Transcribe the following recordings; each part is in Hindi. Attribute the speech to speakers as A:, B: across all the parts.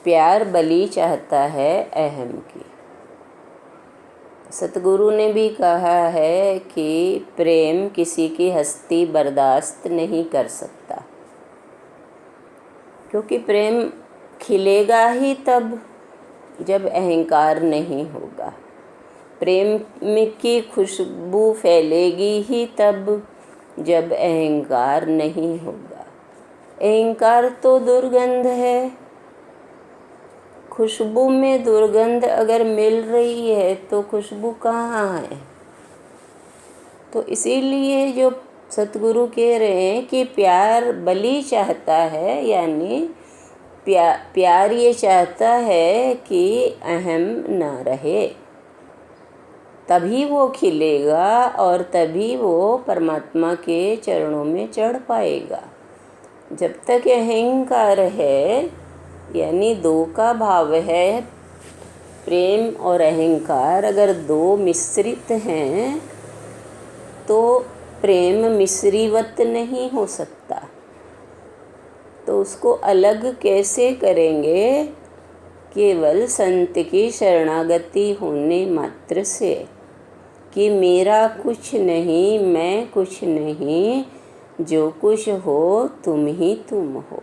A: प्यार बलि चाहता है अहम की। सतगुरु ने भी कहा है कि प्रेम किसी की हस्ती बर्दाश्त नहीं कर सकता, क्योंकि प्रेम खिलेगा ही तब जब अहंकार नहीं होगा। प्रेम की खुशबू फैलेगी ही तब जब अहंकार नहीं होगा। अहंकार तो दुर्गंध है, खुशबू में दुर्गंध अगर मिल रही है तो खुशबू कहाँ है। तो इसीलिए जो सतगुरु कह रहे हैं कि प्यार बलि चाहता है, यानी प्यार ये चाहता है कि अहम ना रहे, तभी वो खिलेगा और तभी वो परमात्मा के चरणों में चढ़ पाएगा। जब तक अहंकार है, यानी दो का भाव है, प्रेम और अहंकार अगर दो मिश्रित हैं तो प्रेम मिश्रीवत नहीं हो सकता। तो उसको अलग कैसे करेंगे? केवल संत की शरणागति होने मात्र से, कि मेरा कुछ नहीं, मैं कुछ नहीं, जो कुछ हो तुम ही तुम हो।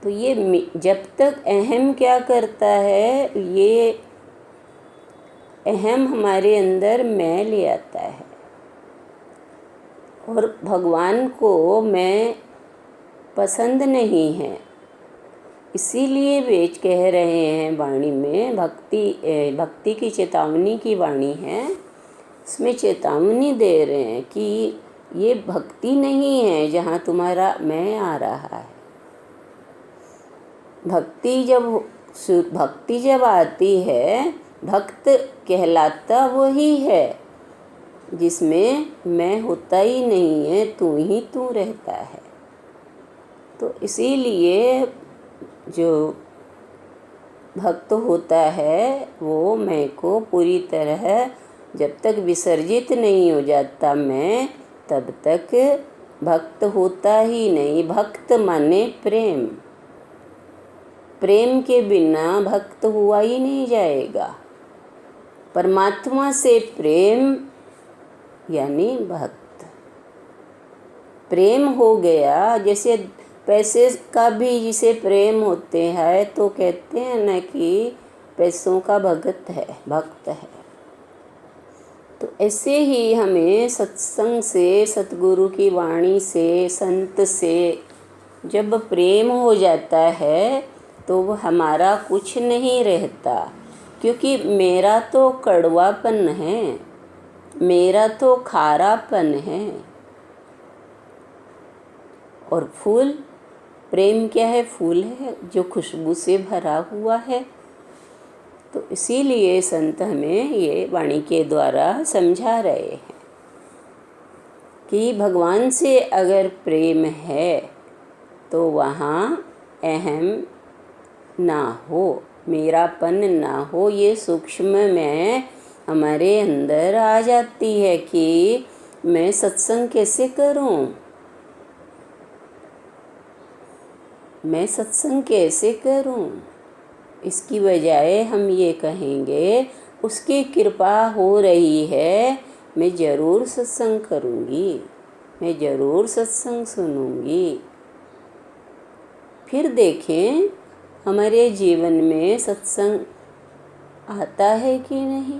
A: तो ये जब तक अहम क्या करता है, ये अहम हमारे अंदर मैं ले आता है और भगवान को मैं पसंद नहीं है। इसीलिए वेद कह रहे हैं वाणी में, भक्ति की चेतावनी की वाणी है, इसमें चेतावनी दे रहे हैं कि ये भक्ति नहीं है जहाँ तुम्हारा मैं आ रहा है। भक्ति जब आती है, भक्त कहलाता वही है जिसमें मैं होता ही नहीं है, तू ही तू रहता है। तो इसीलिए जो भक्त होता है वो मैं को पूरी तरह जब तक विसर्जित नहीं हो जाता मैं, तब तक भक्त होता ही नहीं। भक्त माने प्रेम, प्रेम के बिना भक्त हुआ ही नहीं जाएगा। परमात्मा से प्रेम यानी भक्त। प्रेम हो गया, जैसे पैसे का भी जिसे प्रेम होते हैं तो कहते हैं ना कि पैसों का भक्त है। तो ऐसे ही हमें सत्संग से, सतगुरु की वाणी से, संत से जब प्रेम हो जाता है तो वो हमारा कुछ नहीं रहता, क्योंकि मेरा तो कड़वापन है, मेरा तो खारापन है। और फूल, प्रेम क्या है? फूल है जो खुशबू से भरा हुआ है। तो इसीलिए संत हमें ये वाणी के द्वारा समझा रहे हैं कि भगवान से अगर प्रेम है तो वहाँ अहम ना हो, मेरापन ना हो। ये सूक्ष्म मैं हमारे अंदर आ जाती है कि मैं सत्संग कैसे करूं, मैं सत्संग कैसे करूं। इसकी बजाय हम ये कहेंगे उसकी कृपा हो रही है, मैं ज़रूर सत्संग करूंगी, मैं ज़रूर सत्संग सुनूंगी। फिर देखें हमारे जीवन में सत्संग आता है कि नहीं।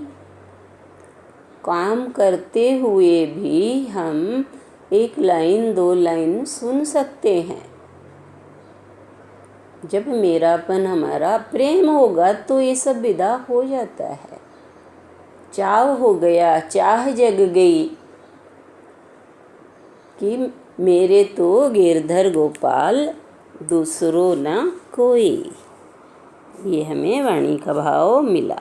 A: काम करते हुए भी हम एक लाइन दो लाइन सुन सकते हैं। जब मेरापन हमारा प्रेम होगा तो ये सब विदा हो जाता है। चाव हो गया, चाह जग गई कि मेरे तो गिरधर गोपाल दूसरो ना कोई। ये हमें वाणी का भाव मिला।